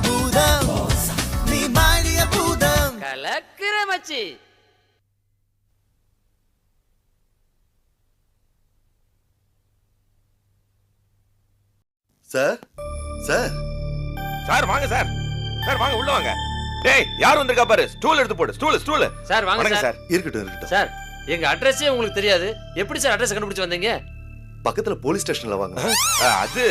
பூதம் நீ மாறிய பூதம் கலக்கிற மச்சி. சார் சார் சார் வாங்க சார். சார் வாங்க உள்ள வாங்க. டேய் யார் வந்திருக்கா பாரு. ஸ்டூல் எடுத்து போடு. ஸ்டூல். சார் வாங்க சார். இருக்கட்டும். சார் எங்க அட்ரஸே உங்களுக்கு தெரியாது. எப்படி சார் அட்ரஸ் கண்டுபிடிச்சு வந்தீங்க? பக்கத்துல போலீஸ் ஸ்டேஷன்ல வாங்க. அது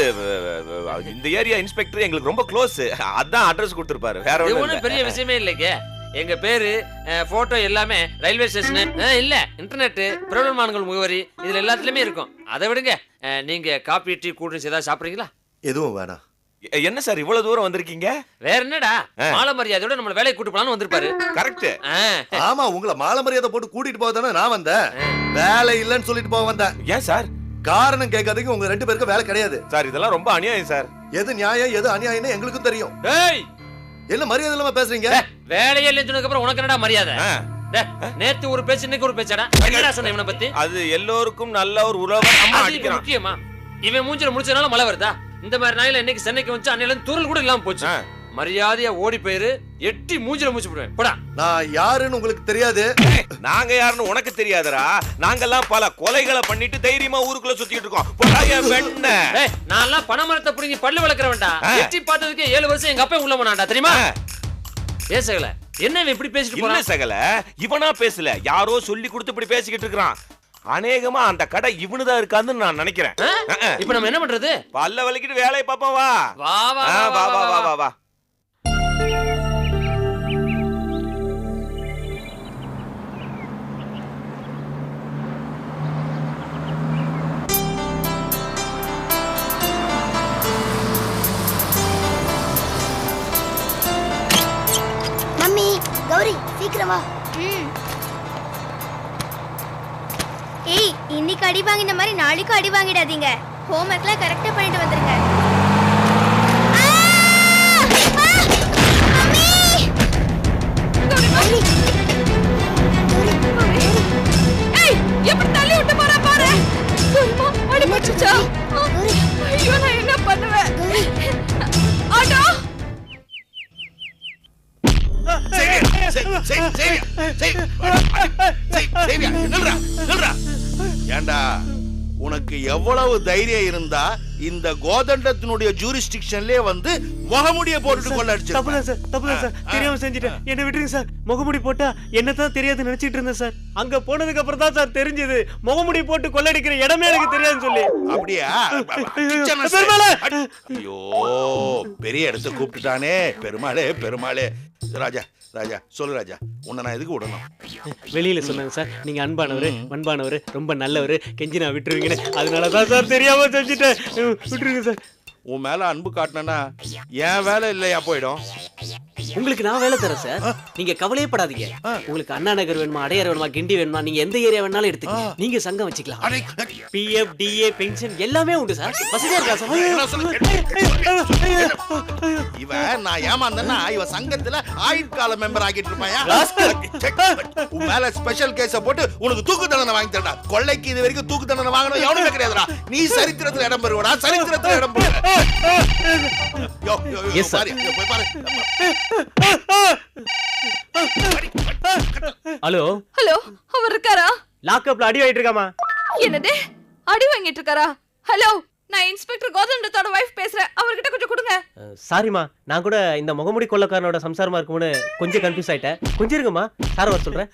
இந்த ஏரியா இன்ஸ்பெக்டர் எங்களுக்கு ரொம்ப க்ளோஸ். அதான் அட்ரஸ் கொடுத்திருப்பாரு. வேற ஒண்ணும் பெரிய விஷயமே இல்லைங்க. எங்க பேரு போட்டோ எல்லாமே ரயில்வே ஸ்டேஷன் இல்ல இன்டர்நெட் பிரபலமானங்கள் முகவரி இதுல எல்லாத்துலயுமே இருக்கும். அதை விடுங்க, நீங்க காபி டீ கூல் ட்ரிங்க்ஸ் ஏதாவது சாப்பிடுறீங்களா? எதுவும் வேணாம். என்ன சார் இவ்வளவு தூரம் வந்திருக்கீங்க? வேற என்னடா, மாலை மரியாதையோட நம்மள வேலைக்கு கூட்டு போலான்னு வந்திருப்பாரு. கரெக்ட். ஆமா, உங்களை மாலை மரியாதை போட்டு கூட்டிட்டு போக தானே நான் வந்தேன். வேலை இல்லைன்னு சொல்லிட்டு போக வந்தேன். ஏன் சார்? காரணம் கேட்காதீங்க, உங்க 2 பேருக்கு வேலை கிடையாது. சார் இதெல்லாம் ரொம்ப அநியாயம் சார். எது நியாயம் எது அநியாயம்னு எங்களுக்கும் தெரியும். டேய் என்ன மரியாதை இல்லாம பேசுறீங்க? வேலையே இல்லைன்னு சொன்னதுக்கு அப்புறம் உனக்கு என்னடா மரியாதை? நேத்து ஒரு பேச்சு இன்னைக்கு ஒரு பேச்சடா. என்னடா சொன்ன இவனை பத்தி? அது எல்லோருக்கும் நல்ல ஒரு உறவு. அம்மா அடிக்கிறான். முக்கியமா இவன் மூஞ்சில முடிச்சனால மழை வருதா? இந்த மாதிரி நாயில இன்னைக்கு சென்னைக்கு வந்து அன்னையில தூரல் கூட இல்லாம போச்சு. மரியாதையா ஓடி போயிரு, எட்டி மூஞ்சில மூச்சு போடுவேன். போடா. நான் யாருன்னு உங்களுக்கு தெரியாது. நாங்க யாருன்னு உனக்கு தெரியாதுடா. நாங்கெல்லாம் பல கொலைகளை பண்ணிட்டு தைரியமா ஊருக்குள்ள சுத்திட்டு இருக்கோம். போடா என் பெண்ண. நான் எல்லாம் பணமரத்தை புடுங்கி பல்லு வளர்க்கறவன்டா. எட்டி பார்த்ததுக்கு 7 வருஷம் எங்க அப்பா உள்ள போனான்டா தெரியுமா? ஏசகல என்ன இவன் இப்படி பேசிட்டு போறான்? இல்ல சகல, இவனா பேசல, யாரோ சொல்லி கொடுத்து இப்படி பேசிக்கிட்டு இருக்கான். அநேகமா அந்த கடை இவனுதான் இருக்கான்னு நான் நினைக்கிறேன். இப்ப நம்ம என்ன பண்றது? பல்ல வலிக்கிட்டு வேலையை பாப்போம். வா வா வா வா வா வா வா. மம்மி, கௌரி சீக்கிரம் வா. ஏய், இன்னைக்கு அடி வாங்கின மாதிரி நாளைக்கும் அடி வாங்கிடாதீங்க. ஹோம்வொர்க்லாம் கரெக்ட்டா பண்ணிட்டு வந்துருங்க. ஏய், எப்படி தள்ளி விட்டு போறா பாரு. அடி பட்டுச்சா? ஐயோ, நான் என்ன பண்ணுவேன்? ஆட்டோ ஏண்டா, உனக்கு எவ்வளவு தைரியம் இருந்தா இந்த கோதண்டத்தினுடைய ஜூரிஸ்டிக்ஷன்லயே வந்து முகமுடிய போட்டுட்டு கொள்ளடிச்சு? தப்புதான் சார், தெரியாம செஞ்சுட்டேன். என்ன விட்டுருங்க சார். முகமுடி போட்டா என்னதான் தெரியாது நினைச்சிட்டு இருந்தேன் சார். அங்க போனதுக்கு அப்புறம் தான் சார் தெரிஞ்சது முகமுடி போட்டு கொள்ளடிக்கிற இடமே எனக்கு தெரியாதுன்னு சொல்லி. அப்படியா? ஐயோ, பெரிய இடத்தை கூப்பிட்டுட்டானே. பெருமாளே. ராஜா சொல்லு ராஜா, உன்னை நான் எதுக்கு விடணும்? வெளியில சொன்னாங்க சார், நீங்க அன்பானவரு பண்பானவரு ரொம்ப நல்லவரு, கெஞ்சி நான் விட்டுருவீங்கன்னு. அதனாலதான் சார் தெரியாம செஞ்சுட்டேன். விட்டுருங்க சார். உன் மேல அன்பு காட்டினா என் வேலை இல்லையா போயிடும்? உங்களுக்கு நான் வேலை தரேன் சார், நீங்க கவலையே படாதீங்க. உங்களுக்கு அண்ணா நகர் வேணுமா, அடையார் வேணுமா, கிண்டி வேணுமா, நீங்க எந்த ஏரியா வேணாலும் எடுத்துக்கலாம். நீங்க சங்கம் வச்சுக்கலாம். பிஎஃப் டிஏ பென்ஷன் எல்லாமே உண்டு சார். வசதியா இருக்கா சார்? இவன் நான் ஏமாந்தேன்னா இவன் சங்கத்துல ஆயுட்கால மெம்பர் ஆகிட்டு இருப்பாயா? உன் மேல ஸ்பெஷல் கேஸ போட்டு உனக்கு தூக்கு தண்டனை வாங்கி தரடா. கொள்ளைக்கு இது வரைக்கும் தூக்கு தண்டனை வாங்கணும் எவனுமே கிடையாதுடா. நீ சரித்திரத்துல இடம் பெறுவடா, சரித்திரத்துல இடம் பெறுவ. போய் பாரு. ஹலோ, அவர் இருக்காரா? லாக்அப்ல அடி வாங்கிட்டு இருக்காமா? என்னது, அடி வாங்கிட்டு இருக்காரா? ஹலோ, நான் இன்ஸ்பெக்டர் கோதண்டத்தோட வைஃப் பேசுறேன். அவர்கிட்ட கொஞ்சம் கொடுங்க. சாரிமா, நான் கூட இந்த முகமுடி கொள்ளக்காரனோட சம்சாரமா இருக்கும்னு கொஞ்சம் கன்ஃபியூஸ் ஆயிட்டேன். கொஞ்சம் இருங்கம்மா, சார் வர சொல்றேன்.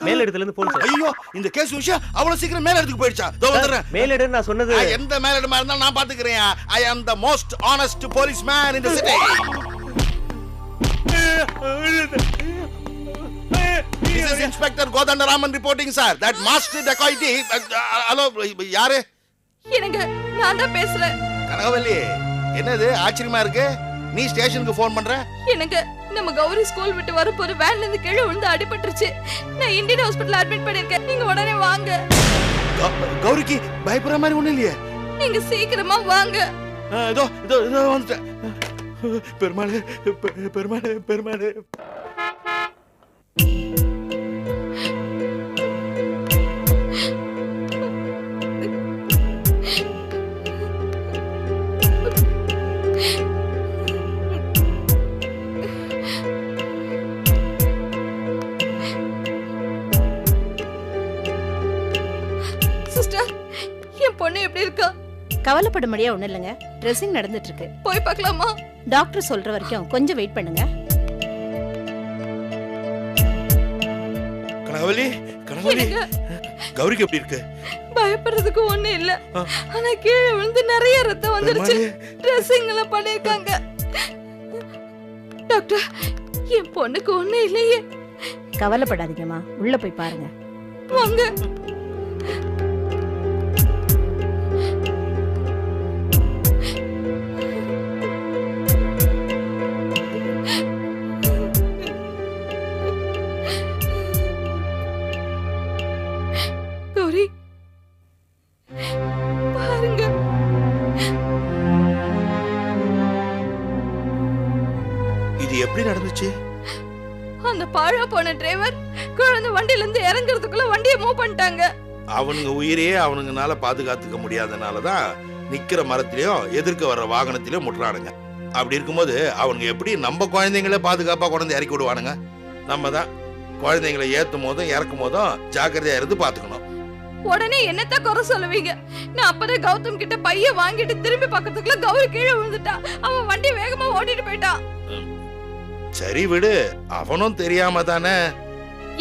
மேல் இடத்துல இருந்து போன். ஐயோ, இந்த கேஸ் விஷயம் அவ்வளவு சீக்கிரம் மேல் இடத்துக்கு போயிடுச்சா? மேல் இடம் நான் சொன்னது எந்த மேல் இடமா இருந்தாலும் நான் பாத்துக்கிறேன். I am the most honest policeman in the city. This is Inspector Godandaraman reporting, sir. That master dacoity. Hello, யாரு? எனக்கு நான் தான் பேசுறேன். கனகவல்லி, என்னது ஆச்சரியமா இருக்கு? நீ ஸ்டேஷனுக்கு போன் பண்ற? எனக்கு நம்ம கௌரி ஸ்கூல் விட்டு வரப்போது வேன்ல இருந்து கீழே விழுந்து அடிபட்டுருச்சு. நான் இந்தியன் ஹாஸ்பிடல்ல அட்மிட் பண்ணிருக்கேன். நீங்க உடனே வாங்க. கௌரிக்கு பயப்படுற மாதிரி ஒண்ணு இல்லையே. நீங்க சீக்கிரமா வாங்க. இதோ வந்துட்டேன். பெருமாளே. என் பொண்ணு எப்படி இருக்கா? கவலைப்பட முடியா ஒண்ணும் இல்லைங்க. ட்ரெஸ்ஸிங் நடந்துட்டு இருக்கு. போய் பார்க்கலாமா? டாக்டர் சொல்ற வரைக்கும் கொஞ்சம் வெயிட் பண்ணுங்க. கனகவல்லி, கனகவல்லி, கௌரிக்கு எப்படி இருக்கு? பயப்படுறதுக்கு ஒண்ணு இல்ல. ஆனா கீழே விழுந்து நிறைய ரத்தம் வந்துருச்சு. ட்ரெஸ்ஸிங் எல்லாம் பண்ணிருக்காங்க. டாக்டர், என் பொண்ணுக்கு ஒண்ணு இல்லையே. கவலைப்படாதீங்கம்மா, உள்ள போய் பாருங்க. வாங்க. கௌரி, பாருங்க. இது எப்படி நடந்துச்சு? அந்த பாழா போன டிரைவர் குழந்தை வண்டியில இருந்து இறங்குறதுக்குள்ள வண்டியை மூவ் பண்ணிட்டாங்க. அவனுங்க உயிரையே அவனுங்கனால பாதுகாத்துக்க முடியாதனாலதான் நிக்கிற மரத்திலயும் எதிர்க்க வர்ற வாகனத்திலயும் முட்டுறானுங்க. அப்படி இருக்கும்போது அவனுங்க எப்படி நம்ம குழந்தைங்கள பாதுகாப்பா கொண்டு இறக்கி விடுவானுங்க? நம்ம தான் குழந்தைங்களை ஏத்தும் போதும் இறக்கும் போதும் ஜாக்கிரதையா இருந்து பாத்துக்கணும். உடனே என்னத்த குறை சொல்லுவீங்க? நான் அப்பதான் கௌதம் கிட்ட பைய வாங்கிட்டு திரும்பி பக்கத்துக்குள்ள கௌரி கீழே விழுந்துட்டான். அவன் வண்டி வேகமா ஓட்டிட்டு போயிட்டான். சரி விடு, அவனும் தெரியாம தானே.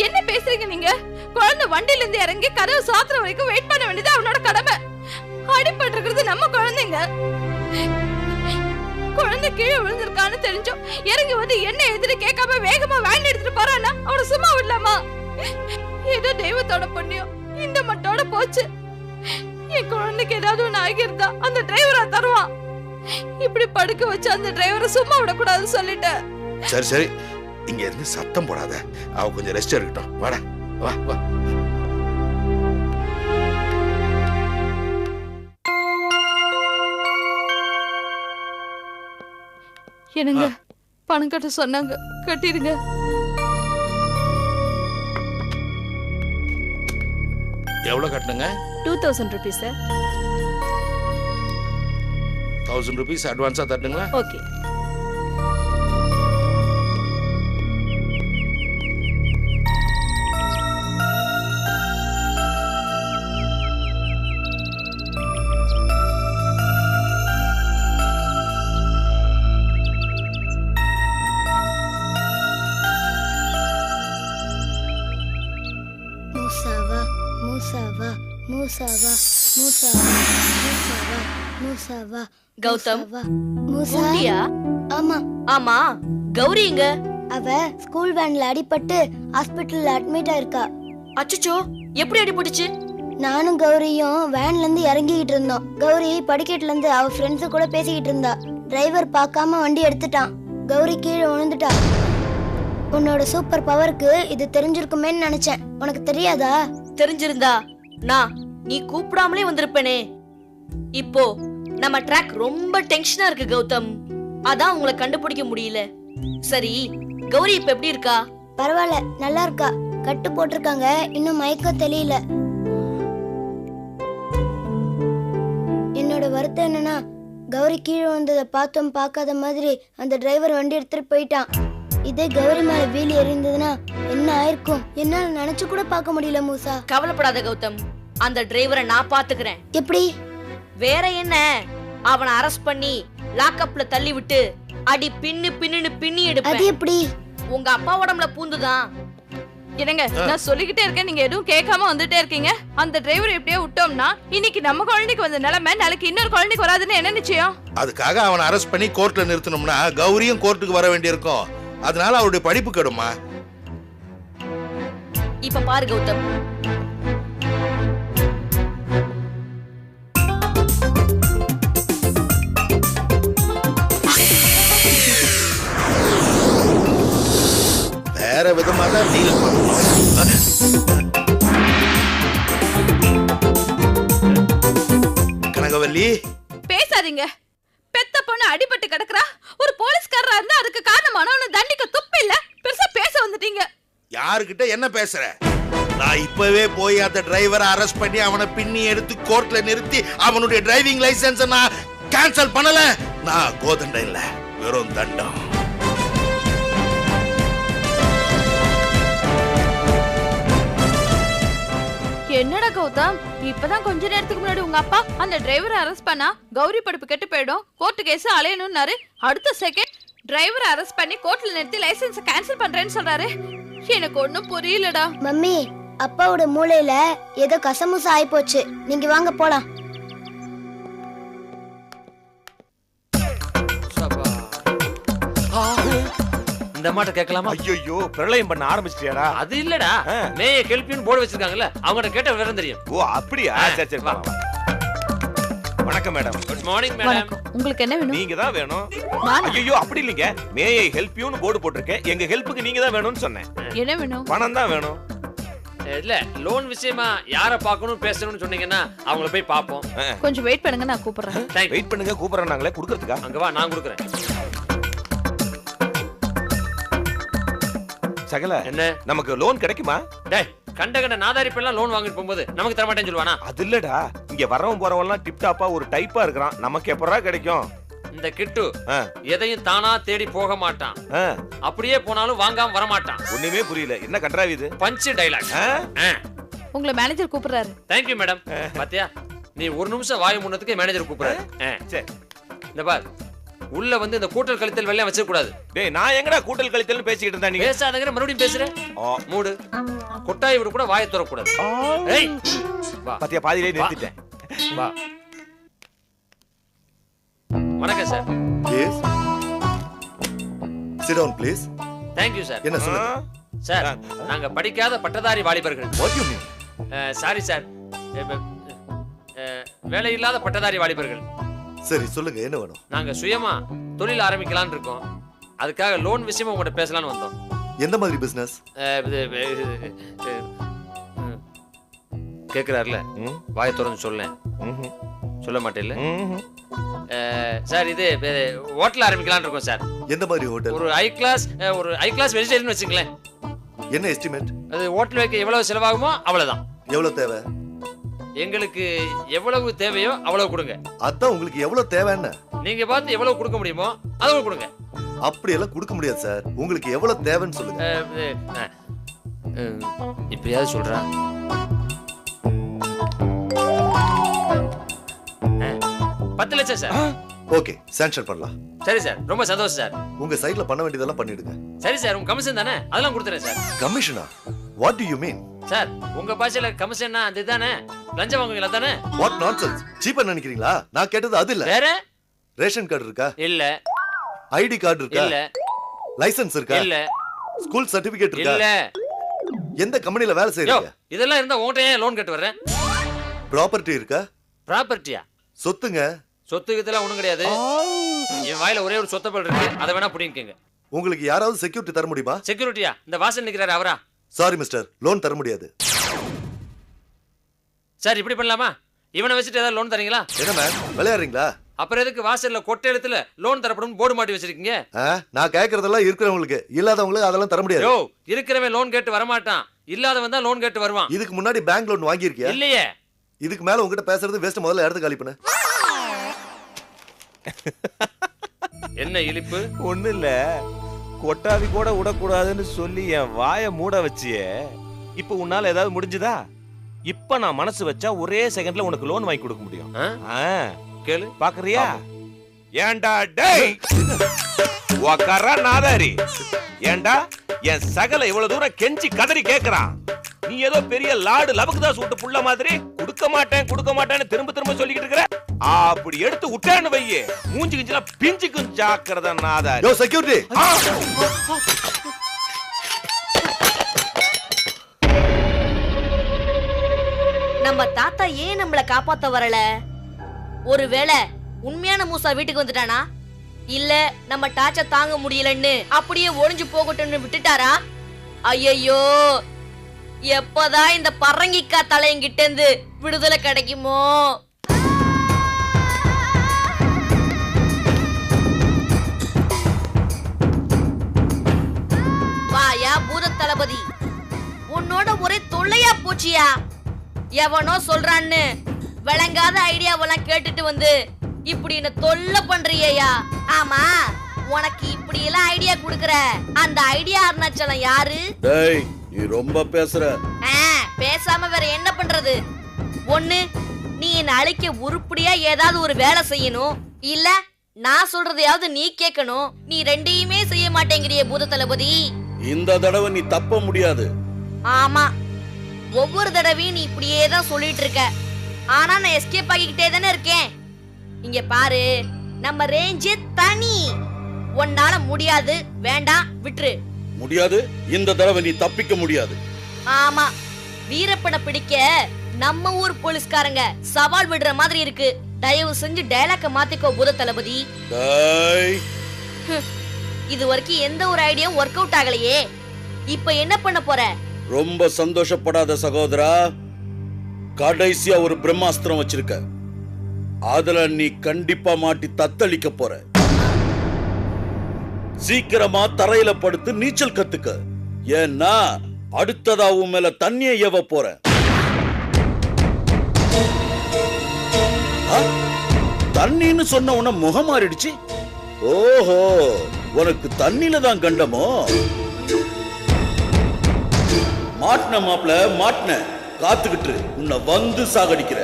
என்ன பேசுறீங்க நீங்க? குழந்தை வண்டியில இருந்து இறங்கி கதவு சாத்துற வரைக்கும் வெயிட் பண்ண வேண்டியது அவனோட கடமை. அடிபட்டிருக்கிறது நம்ம குழந்தைங்க. குழந்தை கீழே விழுந்திருக்கான்னு தெரிஞ்சோம் இறங்கி வந்து என்ன எதிரி கேட்காம வேகமா வேன் எடுத்துட்டு போறானா அவனை சும்மா விடலாமா? ஏதோ தெய்வத்தோட புண்ணியம் இந்த மட்டோட போச்சு. என் குழந்தைக்கு ஏதாவது ஒண்ணு ஆகியிருந்தா அந்த டிரைவரா தருவான். இப்படி படுக்க வச்சு அந்த டிரைவரை சும்மா விடக்கூடாதுன்னு சொல்லிட்டேன். சரி சரி, இங்க இருந்து சத்தம் போடாத. அவ கொஞ்சம் ரெஸ்ட் எடுக்கட்டும். வாடா, வா வா. என்னங்க பணம் கட்ட சொன்னாங்க, கட்டிடுங்க. எவ்வளவு கட்டணுங்க? 2000 rupees சார். 1000 rupees அட்வான்ஸா தட்டுங்களா? ஓகே. மூசாவா மூசாவா மூசாவா மூசாவா மூசாவா மூசாவா கௌதம், மூசா. ஊட்டியா? ஆமா. ஆமா, கௌரி எங்க? அவ ஸ்கூல் வேன்ல அடிபட்டு ஹாஸ்பிடல்ல அட்மிட் ஆயிருக்கா. அச்சச்சோ, எப்படி அடிபட்டுச்சு? நானும் கௌரியும் வேன்ல இருந்து இறங்கிக்கிட்டு இருந்தோம். கௌரி படிக்கட்டுல இருந்து அவ ஃப்ரெண்ட்ஸ் கூட பேசிக்கிட்டு இருந்தா. டிரைவர் பார்க்காம வண்டி எடுத்துட்டான். கௌரி கீழே விழுந்துட்டா. உன்னோட சூப்பர் பவருக்கு இது தெரிஞ்சிருக்குமேன்னு நினைச்சேன். உனக்கு தெரியாதா? தெரிஞ்சிருந்தா நான் நீ கூப்பிடாமலே வந்திருப்பேனே. இப்போ நம்ம ட்ராக் ரொம்ப டென்ஷனா இருக்கு கௌதம், அதான் உங்களை கண்டுபிடிக்க முடியல. சரி, கௌரி இப்ப எப்படி இருக்கா? பரவாயில்ல, நல்லா இருக்கா. கட்டு போட்டிருக்காங்க, இன்னும் மயக்கம் தெரியல. என்னோட வருத்தம் என்னன்னா கௌரி கீழே வந்ததை பார்த்தோம் பார்க்காத மாதிரி அந்த டிரைவர் வண்டி எடுத்துட்டு போயிட்டான். இதே கௌரி மேல வீல் எறிந்ததுன்னா என்ன ஆயிருக்கும் என்னால நினைச்சு கூட பார்க்க முடியல மூசா. கவலைப்படாத கௌதம், அந்த டிரைவரை நான் பாத்துக்கிறேன். எப்படி? வேற என்ன, அவனை அரெஸ்ட் பண்ணி லாக்அப்ல தள்ளி விட்டு அடி பின்னு பின்னு பின்னி அது எடுப்பேன். எப்படி? உங்க அப்பா உடம்புல பூந்துதான். என்னங்க நான் சொல்லிக்கிட்டே இருக்கேன், நீங்க எதுவும் கேட்காம வந்துட்டே இருக்கீங்க. அந்த டிரைவர் எப்படியோ விட்டோம்னா இன்னைக்கு நம்ம குழந்தைக்கு வந்த நிலைமை நாளைக்கு இன்னொரு குழந்தைக்கு வராதுன்னு என்ன நிச்சயம்? அதுக்காக அவனை அரெஸ்ட் பண்ணி கோர்ட்ல நிறுத்தணும்னா கௌரியும் கோர்ட்டுக்கு வர வேண்டியிருக்கும். அதனால அவருடைய படிப்பு கெடுமா. இப்ப பாரு கௌதம், வேற விதமா தான் டீல் பண்ணணும். கனகவல்லி, பேசாதீங்க. பெத்த பொண்ணு அடிபட்டு கிடக்குறா. ஒரு போலீஸ்காரரா இருந்தா அதுக்கு காரணமானவன தண்டிக்க துப்பு இல்ல. பெருசா பேச வந்துட்டீங்க. யாருக்கிட்ட என்ன பேசுற? நான் இப்பவே போய் அந்த டிரைவரை அரெஸ்ட் பண்ணி அவனை பின்னி எடுத்து கோர்ட்ல நிறுத்தி அவனுடைய டிரைவிங் லைசென்ஸை நான் கேன்சல் பண்ணல. நான் கோதண்டம் இல்ல, வெறும் தண்டம். என்னடா கௌதம், இப்பதான் கொஞ்ச நேரத்துக்கு முன்னாடி உங்க அப்பா அந்த டிரைவரை அரெஸ்ட் பண்ணா கௌரி படிப்பு கெட்டு போயிடும், கோர்ட்டு கேஸ் அலையணும்னாரு. அடுத்த செகண்ட் டிரைவரை அரெஸ்ட் பண்ணி கோர்ட்ல நிறுத்தி லைசென்ஸ் கேன்சல் பண்றேன்னு சொல்றாரு. எனக்கு ஒண்ணும் புரியலடா. மம்மி, அப்பாவோட மூளையில ஏதோ கசமுசா ஆயி போச்சு. நீங்க வாங்க போலாம். இந்த மாட்ட கேட்கலாமா? ஐயோ பிரளயம் பண்ண ஆரம்பிச்சிட்டியாடா? அது இல்லடா, மேய கெல்பின்னு போர்டு வச்சிருக்காங்கல்ல, அவங்ககிட்ட கேட்ட விவரம் தெரியும். ஓ அப்படியா? சரி சரி, வா. வணக்கம் மேடம். Good morning madam. உங்களுக்கு என்ன வேணும்? நீங்க தான் வேணும். ஐயோ அப்படி இல்லைங்க, மேயை ஹெல்ப் யூன்னு போர்டு போட்டிருக்கேன். எங்க ஹெல்ப்புக்கு நீங்க தான் வேணும்னு சொன்னேன். என்ன வேணும்? பணம் தான் வேணும். இல்ல, லோன் விஷயமா யார பார்க்கணும் பேசணும்னு சொன்னீங்கன்னா அவங்கள போய் பாப்போம். கொஞ்சம் வெயிட் பண்ணுங்க, நான் கூப்பிடுறேன். வெயிட் பண்ணுங்க, கூப்பிடுறாங்களே குடுக்குறதுக்கா? அங்க வா, நான் கொடுக்குறேன். சகல என்ன, நமக்கு லோன் கிடைக்குமா? டேய், கண்ட கண்ட நாதாரி பெல்லாம் லோன் வாங்கிட்டு போகும்போது நமக்கு தர மாட்டேன்னு சொல்லுவானா? அது இல்லடா, இங்க வரவன் போறவன் எல்லாம் டிப் டாப்பா ஒரு டைப்பா இருக்கிறான். நமக்கு எப்பறா கிடைக்கும்? இந்த கிட்டு எதையும் தானா தேடி போக மாட்டான். அப்படியே போனாலும் வாங்காம வர மாட்டான். ஒண்ணுமே புரியல, என்ன கன்றாவி இது? Punch dialogue. உங்களை மேனேஜர் கூப்பிடுறாரு. Thank you madam. பாத்தியா, நீ ஒரு நிமிஷம் வாய் முன்னதுக்கு மேனேஜர் கூப்பிடுறாரு. சரி, இந்த பார், உள்ள வந்து இந்த கூட்டல் கழித்தல் வெள்ளையா வச்சிட கூடாது. டேய், நான் எங்கடா கூட்டல் கழித்தல்னு பேசிக்கிட்டு இருந்தா? நீங்க பேசாதங்கற மறுபடியும் பேசுற. மூடு. கொட்டாய் விட கூட வாயை திறக்க கூடாது. ஏய், வா. பாத்தியா, பாதியிலே நிறுத்திட்டேன். வா. வணக்கம் sir. Yes, sit down please. Thank you sir. என்ன சொல்லுங்க சார்? நாங்க படிக்காத பட்டதாரி வாலிபர்கள். What you mean? Sorry sir, வேலை இல்லாத பட்டதாரி வாலிபர்கள். சரி சொல்லுங்க, என்ன வேணும்? நாங்க சுயமா தொழில் ஆரம்பிக்கலாம்னு இருக்கோம். அதுக்காக லோன் விஷயமா உங்கள்கிட்ட பேசலாம்னு வந்தோம். எந்த மாதிரி பிசினஸ்? கேக்குறாருல, வாயை திறந்து சொல்லேன். சொல்ல மாட்டேல்ல சார். இது ஹோட்டல் ஆரம்பிக்கலாம்னு இருக்கோம் சார். எந்த மாதிரி ஹோட்டல்? ஒரு ஹை கிளாஸ் வெஜிடேரியன் வச்சுங்களேன். என்ன எஸ்டிமேட்? அது ஹோட்டல் வைக்க எவ்வளவு செலவாகுமோ அவ்வளவுதான். எவ்வளவு தேவை? எங்களுக்கு எவ்வளவு தேவையோ அவ்வளவு கொடுங்க. அதான் உங்களுக்கு எவ்வளவு தேவைன்னு நீங்க பார்த்து எவ்வளவு கொடுக்க முடியுமோ அவ்வளவு கொடுங்க. அப்படி எல்லாம் கொடுக்க முடியாது சார். உங்களுக்கு எவ்வளவு தேவைன்னு சொல்லுங்க. இப்பயாவது சொல்றேன். 10 லட்சம் சார். ஓகே, சாங்ஷன் பண்ணலாம். சரி சார், ரொம்ப சந்தோஷம் சார். உங்க சைடுல பண்ண வேண்டியதெல்லாம் பண்ணிடுங்க. சரி சார், உங்க கமிஷன் தானே, அதெல்லாம் கொடுத்துறேன் சார். கமிஷனா? What do you mean? Sir, உங்க பாஷையில கமிஷன்னா அதுதானே, லஞ்சம் வாங்குவீங்களா தானே? What nonsense. சீப்பா நினைக்கிறீங்களா? நான் கேட்டது அது இல்ல. வேற? ரேஷன் கார்டு இருக்கா? இல்ல. ஐடி கார்டு இருக்கா? இல்ல. லைசென்ஸ் இருக்கா? இல்ல. ஸ்கூல் சர்டிபிகேட் இருக்கா? இல்ல. எந்த கம்பெனில வேலை செய்றீங்க? இதெல்லாம் இருந்தா உன்கிட்ட ஏன் லோன் கட்டு வர்றேன்? ப்ராப்பர்ட்டி இருக்கா? ப்ராப்பர்ட்டியா? சொத்துங்க. சொத்துக்கு இதெல்லாம் ஒண்ணும் கிடையாது. என் வாயில ஒரே ஒரு சொத்தப்பல் இருக்கு, அதை வேணா புடிங்கங்க. உங்களுக்கு யாராவது செக்யூரிட்டி தர முடியுமா? செக்யூரிட்டியா? இந்த வாசல் நிக்கிறாரு அவரா? சாரி மிஸ்டர், லோன் தர முடியாது. சார், இப்படி பண்ணலாமா? இவனை வச்சுட்டு ஏதாவது லோன் தரீங்களா? என்ன மேம், விளையாடுறீங்களா? அப்புறம் எதுக்கு வாசல்ல கொட்டை எழுத்துல லோன் தரப்படும் போர்டு மாட்டி வச்சிருக்கீங்க? நான் கேக்குறதெல்லாம் இருக்கிறவங்களுக்கு, இல்லாதவங்களுக்கு அதெல்லாம் தர முடியாது. யோ, இருக்கிறவன் லோன் கேட்டு வர மாட்டான், இல்லாதவன் தான் லோன் கேட்டு வருவான். இதுக்கு முன்னாடி பேங்க் லோன் வாங்கி இருக்கியா? இல்லையே. இதுக்கு மேல உங்ககிட்ட பேசுறது வேஸ்ட். முதல்ல இடத்து காலி பண்ணு. என்ன இழிப்பு? ஒண்ணு இல்ல, கொட்டாவி கூட விடக்கூடாதுன்னு சொல்லி என் வாயை மூட வச்சியே. இப்ப உன்னால ஏதாவது முடிஞ்சுதா? இப்ப நான் மனசு வச்சா ஒரே செகண்ட்ல உனக்கு லோன் வாங்கி கொடுக்க முடியும். கேளு, பாக்குறியா? ஏண்டா டேய், உக்காரா நாதாரி. ஏண்டா என் சகல இவ்வளவு தூரம் கெஞ்சி கதறி கேக்குறான். நீ ஏதோ பெரிய லாடு லபக்குதான் சூட்டு புள்ள மாதிரி கொடுக்க மாட்டேன்னு திரும்ப திரும்ப சொல்லிக்கிட்டு இருக்கிற. அப்படி எடுத்து விட்டான்னு வையே, மூஞ்சி கிஞ்சிலாம் பிஞ்சுக்கும். ஜாக்கிரதை நாதாரி. யோ செக்யூரிட்டி. நம்ம தாத்தா ஏன் நம்மள காப்பாத்த வரல? ஒருவேளை உண்மையான மூசா வீட்டுக்கு வந்துட்டானா, இல்ல நம்ம டார்ச்சர் தாங்க முடியலன்னு அப்படியே ஒளிஞ்சு போகட்டும்னு விட்டுட்டாரா? ஐயோ, எப்பதான் இந்த பரங்கிக்கா தலையங்கிட்ட இருந்து விடுதலை கிடைக்குமோ? வாயா பூத தளபதி, உன்னோட ஒரே தொல்லையா போச்சியா? எவனோ சொல்றான்னு விளங்காத ஐடியாவெல்லாம் கேட்டுட்டு வந்து இப்படி என்ன தொல்லை பண்றியா? ஆமா, உனக்கு இப்படி எல்லாம் ஐடியா குடுக்கற அந்த ஐடியா அருணாச்சலம் யாரு? டேய், நீ ரொம்ப பேசுற. பேசாம வேற என்ன பண்றது? ஒண்ணு நீ என்ன அழைக்க உருப்படியா ஏதாவது ஒரு வேலை செய்யணும், இல்ல நான் சொல்றதையாவது நீ கேட்கணும். நீ ரெண்டையுமே செய்ய மாட்டேங்கிறிய பூத தளபதி. இந்த தடவை நீ தப்ப முடியாது. ஆமா, ஒவ்வொரு தடவையும் நீ இப்படியே தான் சொல்லிட்டு இருக்க. ஆனா நான் எஸ்கேப் ஆகிக்கிட்டே தானே இருக்கேன். இங்க பாரு, நம்ம ரேஞ்சே தனி. உன்னால முடியாது, வேண்டாம், விட்டுரு. முடியாது, இந்த தடவை நீ தப்பிக்க முடியாது. ஆமா, வீரப்பனை பிடிக்க நம்ம ஊர் போலீஸ்காரங்க சவால் விடுற மாதிரி இருக்கு. தயவு செஞ்சு டயலாக்க மாத்திக்கோ பூத தளபதி. இது வரைக்கும் எந்த ஒரு ஐடியாவும் ஒர்க் அவுட் ஆகலையே, இப்ப என்ன பண்ண போற? ரொம்ப சந்தோஷப்படாத சகோதரா, கடைசியா ஒரு பிரம்மாஸ்திரம் வச்சிருக்க. அதுல நீ கண்டிப்பா மாட்டி தத்தளிக்க போற. சீக்கிரமா தரையில படுத்து நீச்சல் கத்துக்க. ஏன்னா அடுத்ததா உன் மேல தண்ணியை ஏவ போற. தண்ணின்னு சொன்ன உன முகம் மாறிடுச்சு. ஓஹோ, உனக்கு தண்ணில தான் கண்டமோ? மாட்டின மாப்ள, மாட்டின. காத்துக்கிட்டு உன்னை வந்து சாகடிக்கிற.